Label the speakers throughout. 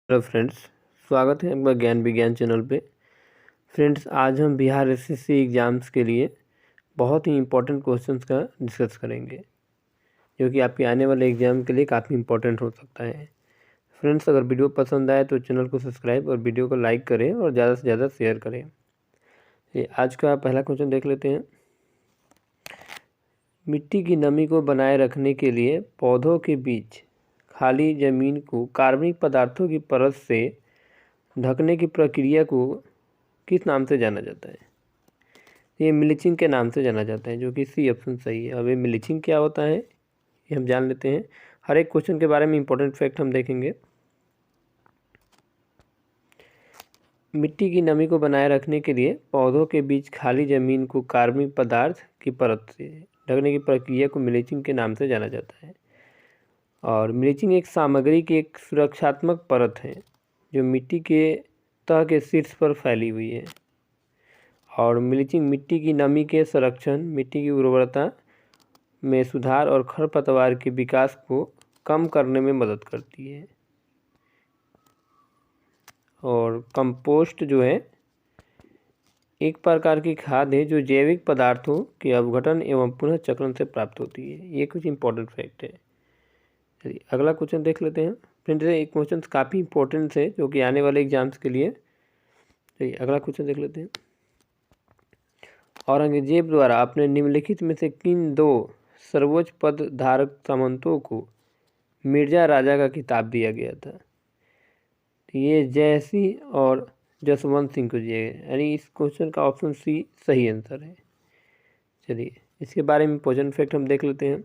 Speaker 1: Hello friends, स्वागत है आपका ज्ञान विज्ञान चैनल पे। फ्रेंड्स, आज हम बिहार एसएससी एग्ज़ाम्स के लिए बहुत ही इम्पोर्टेंट क्वेश्चंस का डिस्कस करेंगे, जो कि आपके आने वाले एग्ज़ाम के लिए काफ़ी इम्पोर्टेंट हो सकता है। फ्रेंड्स, अगर वीडियो पसंद आए तो चैनल को सब्सक्राइब और वीडियो को लाइक करें और ज़्यादा से ज़्यादा शेयर करें। ये आज का पहला क्वेश्चन देख लेते हैं। मिट्टी की नमी को बनाए रखने के लिए पौधों के बीच खाली ज़मीन को कार्बनिक पदार्थों की परत से ढकने की प्रक्रिया को किस नाम से जाना जाता है? ये मिलीचिंग के नाम से जाना जाता है, जो कि सी ऑप्शन सही है। अब ये मिलीचिंग क्या होता है ये हम जान लेते हैं। हर एक क्वेश्चन के बारे में इंपॉर्टेंट फैक्ट हम देखेंगे। मिट्टी की नमी को बनाए रखने के लिए पौधों के बीच खाली ज़मीन को कार्बनिक पदार्थ की परत से ढकने की प्रक्रिया को मिलीचिंग के नाम से जाना जाता है। और मिलीचिंग एक सामग्री की एक सुरक्षात्मक परत है जो मिट्टी के तह के शीर्ष पर फैली हुई है। और मिलीचिंग मिट्टी की नमी के संरक्षण, मिट्टी की उर्वरता में सुधार और खरपतवार के विकास को कम करने में मदद करती है। और कंपोस्ट जो है एक प्रकार की खाद है जो जैविक पदार्थों के अपघटन एवं पुनः चक्रण से प्राप्त होती है। ये कुछ इंपॉर्टेंट फैक्ट है। चलिए अगला क्वेश्चन देख लेते हैं। फ्रेंड्स, एक क्वेश्चन काफ़ी इंपॉर्टेंट है जो कि आने वाले एग्जाम्स के लिए। चलिए अगला क्वेश्चन देख लेते हैं। औरंगजेब द्वारा अपने निम्नलिखित में से किन दो सर्वोच्च पद धारक सामंतों को मिर्जा राजा का खिताब दिया गया था? ये जय सिंह और जसवंत सिंह को दिया गया, यानी इस क्वेश्चन का ऑप्शन सी सही आंसर है। चलिए इसके बारे में इंपॉर्टेंट फैक्ट हम देख लेते हैं।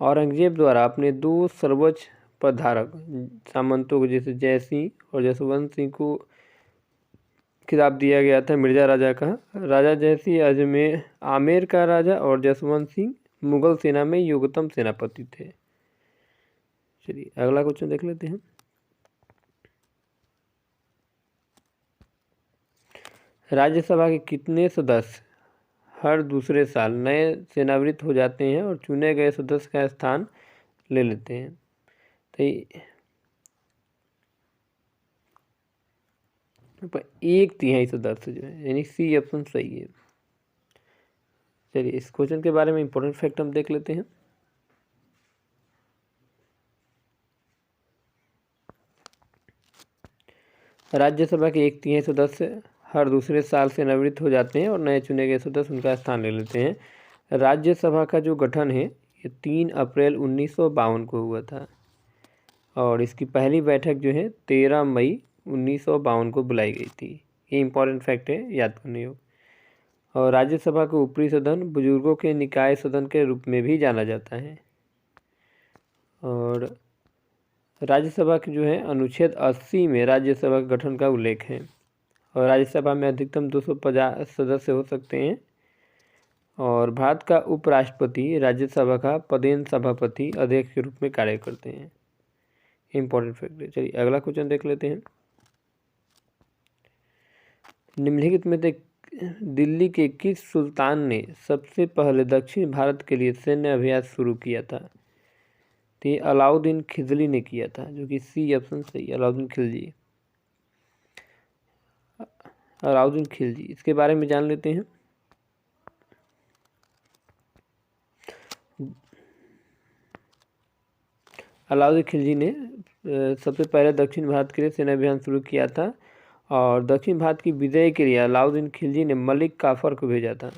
Speaker 1: औरंगजेब द्वारा अपने दो सर्वोच्च पदधारक सामंतों को, जैसे जय सिंह और जसवंत सिंह को खिताब दिया गया था मिर्जा राजा का। राजा जय सिंह अजमेर आमेर का राजा और जसवंत सिंह मुगल सेना में योग्यतम सेनापति थे। चलिए अगला क्वेश्चन देख लेते हैं। राज्यसभा के कितने सदस्य हर दूसरे साल नए सेनावृत्त हो जाते हैं और चुने गए सदस्य का स्थान ले लेते हैं? तो एक तिहाई सदस्य जो है, यानी सी ऑप्शन सही है। चलिए इस क्वेश्चन के बारे में इंपॉर्टेंट फैक्ट हम देख लेते हैं। राज्यसभा के एक तिहाई सदस्य हर दूसरे साल सेनावृत्त हो जाते हैं और नए चुने गए सदस्य उनका स्थान ले लेते हैं। राज्यसभा का जो गठन है ये 3 अप्रैल 1952 को हुआ था और इसकी पहली बैठक जो है 13 मई 1952 को बुलाई गई थी। ये इंपॉर्टेंट फैक्ट है, याद करने हो। और राज्यसभा को ऊपरी सदन, बुजुर्गों के निकाय सदन के रूप में भी जाना जाता है। और राज्यसभा के जो है अनुच्छेद 80 में राज्यसभा के गठन का उल्लेख है। और राज्यसभा में अधिकतम 250 सदस्य हो सकते हैं। और भारत का उपराष्ट्रपति राज्यसभा का पदेन सभापति अध्यक्ष के रूप में कार्य करते हैं। इंपॉर्टेंट फैक्ट है। चलिए अगला क्वेश्चन देख लेते हैं। निम्नलिखित में से दिल्ली के किस सुल्तान ने सबसे पहले दक्षिण भारत के लिए सैन्य अभ्यास शुरू किया था? तो ये अलाउद्दीन खिलजी ने किया था, जो कि सी ऑप्शन सही, अलाउद्दीन खिलजी। अलाउद्दीन खिलजी, इसके बारे में जान लेते हैं। अलाउद्दीन खिलजी ने सबसे पहले दक्षिण भारत के लिए सेना अभियान शुरू किया था और दक्षिण भारत की विजय के लिए अलाउद्दीन खिलजी ने मलिक काफर को भेजा था,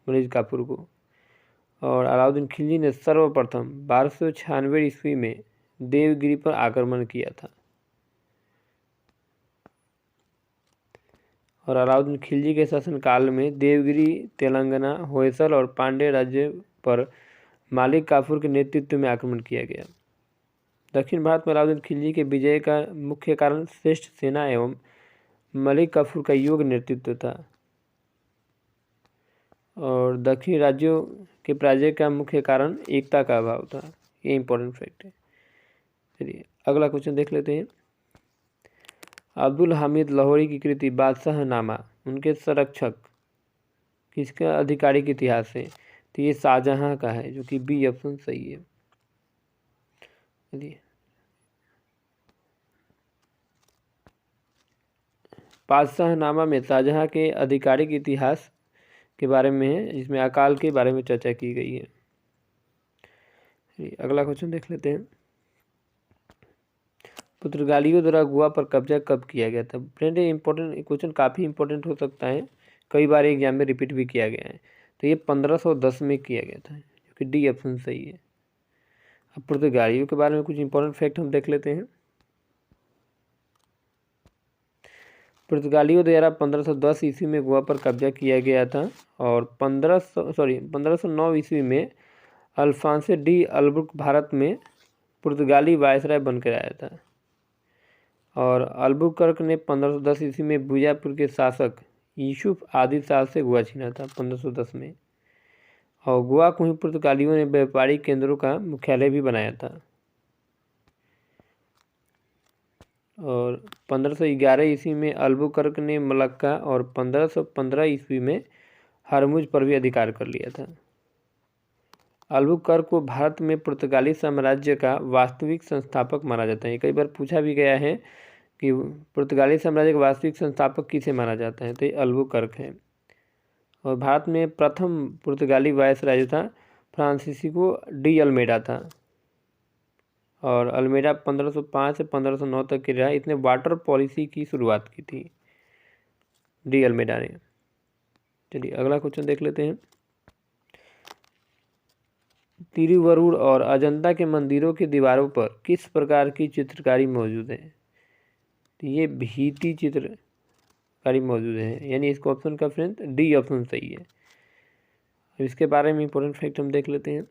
Speaker 1: मलिक काफूर को। और अलाउद्दीन खिलजी ने सर्वप्रथम 1296 ईस्वी में देवगिरी पर आक्रमण किया था। और अलाउद्दीन खिलजी के शासनकाल में देवगिरी, तेलंगाना, होयसल और पांड्य राज्य पर मलिक काफूर के नेतृत्व में आक्रमण किया गया। दक्षिण भारत में अलाउद्दीन खिलजी के विजय का मुख्य कारण श्रेष्ठ सेना एवं मलिक काफूर का योग्य नेतृत्व था। और दक्षिण राज्यों के पराजय का मुख्य कारण एकता का अभाव था। ये इंपॉर्टेंट फैक्ट है। चलिए अगला क्वेश्चन देख लेते हैं। अब्दुल हामिद लाहौरी की कृति बादशाहनामा उनके संरक्षक किसका आधिकारिक इतिहास है? तो ये शाहजहाँ का है, जो कि बी ऑप्शन सही है। चलिए पातशाहनामा में शाहजहाँ के आधिकारिक इतिहास के बारे में है, जिसमें अकाल के बारे में चर्चा की गई है। अगला क्वेश्चन देख लेते हैं। पुर्तगालियों द्वारा गोवा पर कब्जा कब किया गया था? फ्रेंड ये इंपॉर्टेंट क्वेश्चन, काफ़ी इंपॉर्टेंट हो सकता है, कई बार एग्जाम में रिपीट भी किया गया है। तो ये 1510 में किया गया था, जो कि डी ऑप्शन सही है। अब पुर्तगालियों के बारे में कुछ इंपॉर्टेंट फैक्ट हम देख लेते हैं। पुर्तगालियों द्वारा 1510 ईस्वी में गोवा पर कब्जा किया गया था और 1509 ईस्वी में अल्फांसो डी अल्बुकर्क भारत में पुर्तगाली वायसराय बनकर आया था और अल्बुकर्क ने 1510 ईस्वी में बीजापुर के शासक यूसुफ आदिल शाह से गोवा छीना था 1510 में, और गोवा को ही पुर्तगालियों ने व्यापारिक केंद्रों का मुख्यालय भी बनाया था। और 1511 ईस्वी में अल्बुकर्क ने मलक्का और 1515 ईस्वी में हरमुज पर भी अधिकार कर लिया था। अल्बुकर्क को भारत में पुर्तगाली साम्राज्य का वास्तविक संस्थापक माना जाता है। कई बार पूछा भी गया है कि पुर्तगाली साम्राज्य का वास्तविक संस्थापक किसे माना जाता है, तो ये अल्बुकर्क है। और भारत में प्रथम पुर्तगाली वायसराय जो था फ्रांसिस्को डी अल्मेडा था और अल्मेडा 1505 से 1509 तक के रहा। इसने वाटर पॉलिसी की शुरुआत की थी, डी अल्मेडा ने। चलिए अगला क्वेश्चन देख लेते हैं। तिरुवरुर और अजंता के मंदिरों की दीवारों पर किस प्रकार की चित्रकारी मौजूद है? तो ये भित्ति चित्रकारी मौजूद है, यानी इसको ऑप्शन का फ्रेंड डी ऑप्शन सही है। अब इसके बारे में इंपॉर्टेंट फैक्ट हम देख लेते हैं।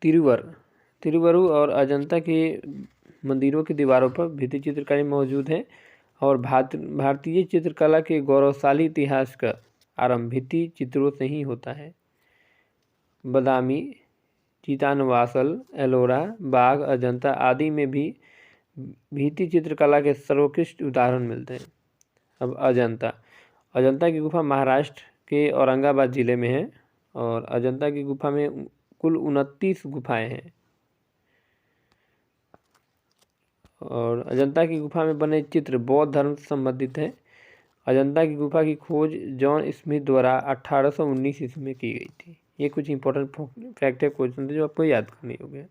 Speaker 1: तिरुवरुर और अजंता के मंदिरों की दीवारों पर भित्ति चित्रकारी मौजूद है और भारतीय चित्रकला के गौरवशाली इतिहास का आरंभ भित्ति चित्रों से ही होता है। बदामी, चितानवासल, एलोरा, बाघ, अजंता आदि में भी भित्ति चित्रकला के सर्वोत्कृष्ट उदाहरण मिलते हैं। अब अजंता की गुफा महाराष्ट्र के औरंगाबाद जिले में है और अजंता की गुफा में कुल 29 गुफाएं हैं और अजंता की गुफा में बने चित्र बौद्ध धर्म से संबंधित हैं। अजंता की गुफा की खोज जॉन स्मिथ द्वारा 1819 ईस्वी में की गई थी। ये कुछ इंपॉर्टेंट फैक्ट है, क्वेश्चन थे जो आपको याद करने होंगे।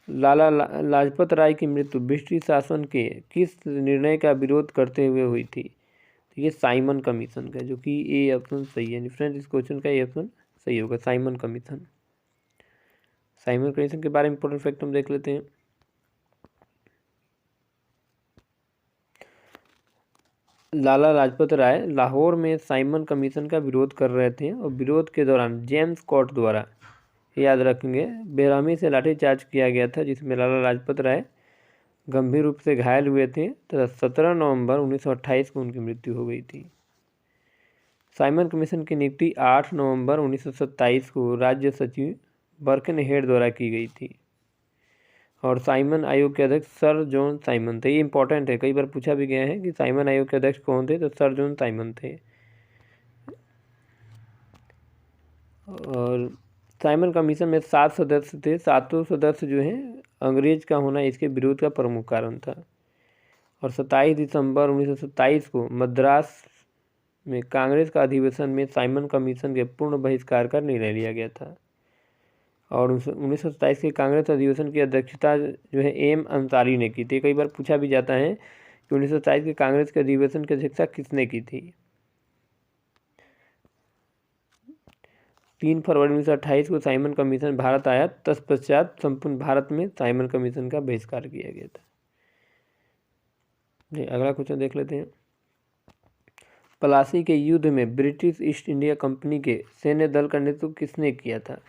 Speaker 1: लाला लाजपत राय की मृत्यु ब्रिटिश शासन के किस निर्णय का विरोध करते हुए हुई थी? तो ये साइमन कमीशन का, जो कि ए ऑप्शन सही है। फ्रेंड्स इस क्वेश्चन का ए ऑप्शन सही होगा, साइमन कमीशन। साइमन कमीशन के बारे में इंपॉर्टेंट फैक्ट हम देख लेते हैं। लाला लाजपत राय लाहौर में साइमन कमीशन का विरोध कर रहे थे और विरोध के दौरान जेम्स कॉट द्वारा, याद रखेंगे, बेरहमी से लाठीचार्ज किया गया था, जिसमें लाला लाजपत राय गंभीर रूप से घायल हुए थे तथा 17 नवंबर 1928 को उनकी मृत्यु हो गई थी। साइमन कमीशन की नियुक्ति 8 नवंबर 1927 को राज्य सचिव बर्कनहेड द्वारा की गई थी और साइमन आयोग के अध्यक्ष सर जॉन साइमन थे। ये इंपॉर्टेंट है, कई बार पूछा भी गया है कि साइमन आयोग के अध्यक्ष कौन थे, तो सर जॉन साइमन थे। और साइमन कमीशन में 7 सदस्य थे। 7 सदस्य जो हैं अंग्रेज का होना इसके विरोध का प्रमुख कारण था। और 27 दिसंबर 1927 को मद्रास में कांग्रेस का अधिवेशन में साइमन कमीशन के पूर्ण बहिष्कार का निर्णय लिया गया था और 1927 के कांग्रेस अधिवेशन की अध्यक्षता जो है एम अंसारी ने की थी। कई बार पूछा भी जाता है कि 1927 के कांग्रेस के अधिवेशन की अध्यक्षता किसने की थी? 3 फरवरी 1928 को साइमन कमीशन भारत आया। तत्पश्चात संपूर्ण भारत में साइमन कमीशन का बहिष्कार किया गया था। अगला क्वेश्चन देख लेते हैं। प्लासी के युद्ध में ब्रिटिश ईस्ट इंडिया कंपनी के सैन्य दल का नेतृत्व किसने किया था?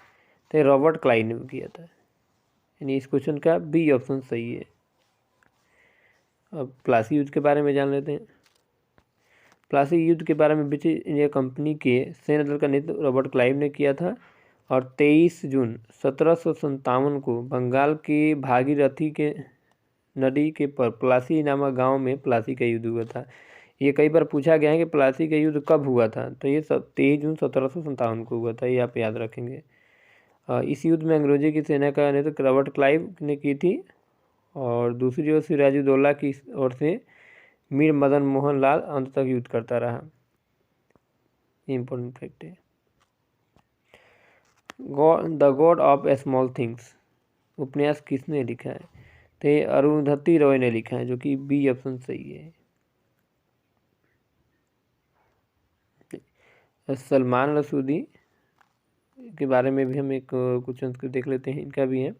Speaker 1: तो रॉबर्ट क्लाइव ने किया था, यानी इस क्वेश्चन का बी ऑप्शन सही है। अब प्लासी युद्ध के बारे में जान लेते हैं। प्लासी युद्ध के बारे में ब्रिटिश इंडिया कंपनी के सैन्य दल का नेतृत्व रॉबर्ट क्लाइव ने किया था और 23 जून 1757 को बंगाल की भागीरथी के नदी के पर प्लासी नामक गांव में प्लासी का युद्ध हुआ था। ये कई बार पूछा गया है कि प्लासी का युद्ध कब हुआ था, तो ये 23 जून 1757 को हुआ था, ये आप याद रखेंगे। इस युद्ध में अंग्रेजी की सेना का नेतृत्व रॉबर्ट क्लाइव ने की थी और दूसरी ओर सिराजुद्दौला की ओर से मीर मदन मोहन लाल अंत तक युद्ध करता रहा। इम्पोर्टेंट फैक्ट है। The God of small things उपन्यास किसने लिखा है? तो ये अरुंधति रॉय ने लिखा है, जो कि बी ऑप्शन सही है। सलमान रसूदी के बारे में भी हम एक कुछ अंश देख लेते हैं, इनका भी है।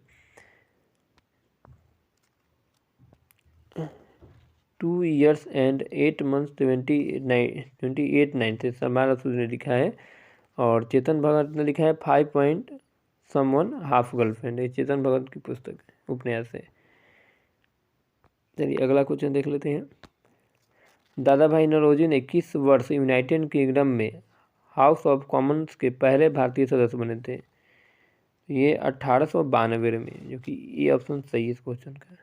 Speaker 1: 2 years and 8 months 28 9 से सलमान रसूदी ने लिखा है। और चेतन भगत ने लिखा है 5 पॉइंट समवन हाफ गर्लफ्रेंड। ये चेतन भगत की पुस्तक है, उपन्यास है। चलिए अगला क्वेश्चन देख लेते हैं। दादा भाई नौरोजी ने किस वर्ष यूनाइटेड किंगडम में हाउस ऑफ कॉमन्स के पहले भारतीय सदस्य बने थे? ये 1892 में, जो कि ये ऑप्शन सही है इस क्वेश्चन का।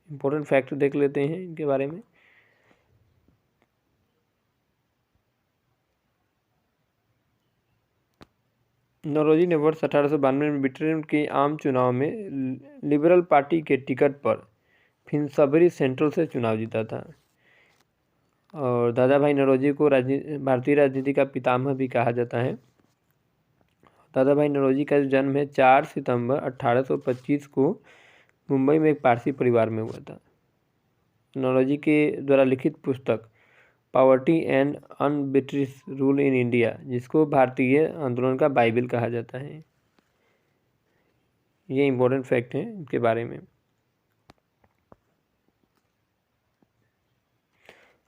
Speaker 1: इम्पोर्टेंट फैक्ट देख लेते हैं इनके बारे में। नौरोजी ने वर्ष 1892 में ब्रिटेन के आम चुनाव में लिबरल पार्टी के टिकट पर फिन्सबरी सेंट्रल से चुनाव जीता था। और दादा भाई नौरोजी को भारतीय राजनीति का पितामह भी कहा जाता है। दादा भाई नौरोजी का जन्म है 4 सितंबर 1825 को मुंबई में एक पारसी परिवार में हुआ था। नौरोजी के द्वारा लिखित पुस्तक poverty and un-British rule in India, जिसको भारतीय आंदोलन का बाइबल कहा जाता है। ये इम्पोर्टेंट फैक्ट है इनके बारे में।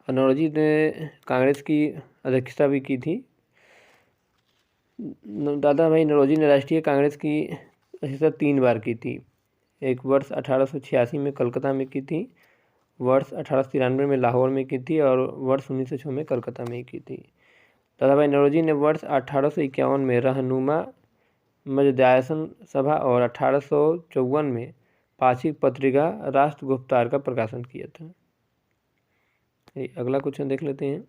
Speaker 1: नौरोजी ने कांग्रेस की अध्यक्षता भी की थी। दादा भाई नौरोजी ने राष्ट्रीय कांग्रेस की अध्यक्षता 3 बार की थी। एक वर्ष 1886 में कलकत्ता में की थी, वर्ष 1893 में लाहौर में की थी और वर्ष 1906 में कलकत्ता में की थी। दादा भाई नौरोजी ने वर्ष 1851 में रहनुमा मजदायसन सभा और 1854 में पाक्षिक पत्रिका राष्ट्र गुप्तार का प्रकाशन किया था। अगला क्वेश्चन देख लेते हैं।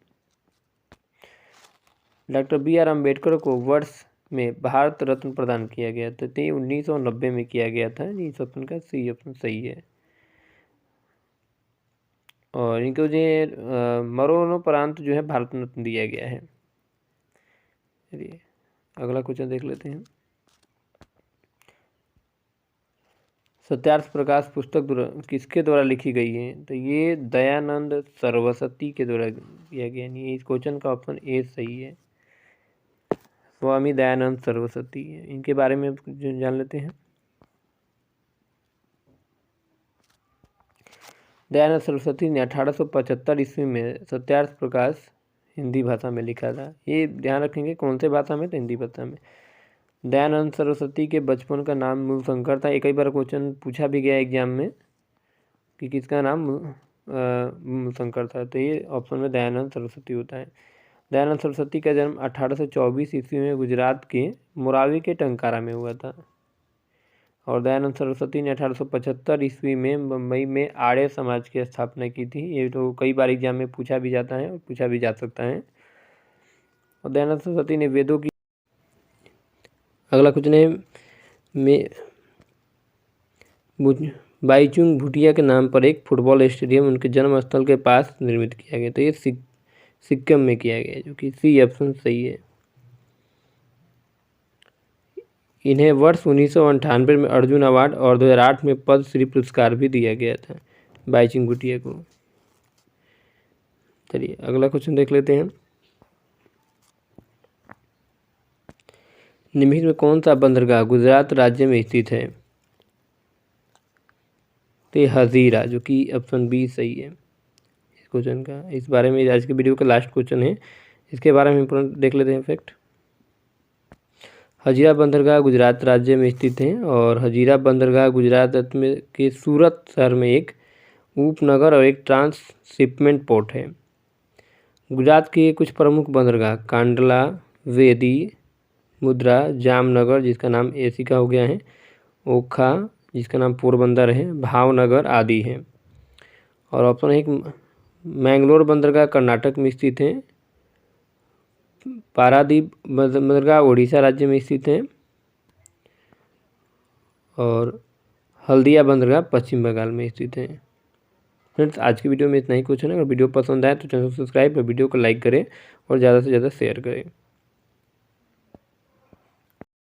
Speaker 1: डॉक्टर BR अम्बेडकर को वर्ष में भारत रत्न प्रदान किया गया था। तो 1990 में किया गया था। इस ऑप्शन का सी ऑप्शन सही है। और इनको जो मरणोपरांत जो है भारत रत्न दिया गया है। चलिए अगला क्वेश्चन देख लेते हैं। सत्यार्थ प्रकाश पुस्तक किसके द्वारा लिखी गई है? तो ये दयानंद सरस्वती के द्वारा किया गया है। इस क्वेश्चन का ऑप्शन ए सही है। स्वामी दयानंद सरस्वती है। इनके बारे में जान लेते हैं। दयानंद सरस्वती ने 1875 ईस्वी में सत्यार्थ प्रकाश हिंदी भाषा में लिखा था। ये ध्यान रखेंगे कौन से भाषा में? तो हिंदी भाषा में। दयानंद सरस्वती के बचपन का नाम मूलशंकर था। एक कई बार क्वेश्चन पूछा भी गया एग्जाम में कि किसका नाम मूलशंकर था। तो ये ऑप्शन में दयानंद सरस्वती होता है। दयानंद सरस्वती का जन्म 1824 ईस्वी में गुजरात के मोरावी के टंकारा में हुआ था। और दयानंद सरस्वती ने 1875 ईस्वी में मुंबई में आर्य समाज की स्थापना की थी। ये तो कई बार एग्जाम में पूछा भी जाता है और पूछा भी जा सकता है। और दयानंद सरस्वती ने वेदों की। अगला क्वेश्चन है बाईचुंग भूटिया के नाम पर एक फुटबॉल स्टेडियम उनके जन्म स्थल के पास निर्मित किया गया। तो ये सिक्किम में किया गया, जो कि सी ऑप्शन सही है। इन्हें वर्ष 1998 में अर्जुन अवार्ड और 2008 में पद्मश्री पुरस्कार भी दिया गया था बाईचुंग भूटिया को। चलिए अगला क्वेश्चन देख लेते हैं। निम्नलिखित में कौन सा बंदरगाह गुजरात राज्य में स्थित है? तो हजीरा, जो कि ऑप्शन बी सही है इस क्वेश्चन का। इस बारे में आज के वीडियो का लास्ट क्वेश्चन है, इसके बारे में इंपोर्टेंट देख लेते हैं फैक्ट। हजीरा बंदरगाह गुजरात राज्य में स्थित है और हजीरा बंदरगाह गुजरात में के सूरत शहर में एक उपनगर और एक ट्रांसशिपमेंट पोर्ट है। गुजरात के कुछ प्रमुख बंदरगाह कांडला, वेदी, मुद्रा, जामनगर जिसका नाम एसी का हो गया है, ओखा जिसका नाम पोरबंदर है, भावनगर आदि हैं। और ऑप्शन एक मैंगलोर बंदरगाह कर्नाटक में स्थित है, पारादीप बंदरगाह उड़ीसा राज्य में स्थित है, और हल्दिया बंदरगाह पश्चिम बंगाल में स्थित है। फ्रेंड्स, आज की वीडियो में इतना ही कुछ है ना। अगर वीडियो पसंद आए तो चैनल को सब्सक्राइब और वीडियो को लाइक करें और ज़्यादा से ज़्यादा शेयर करें।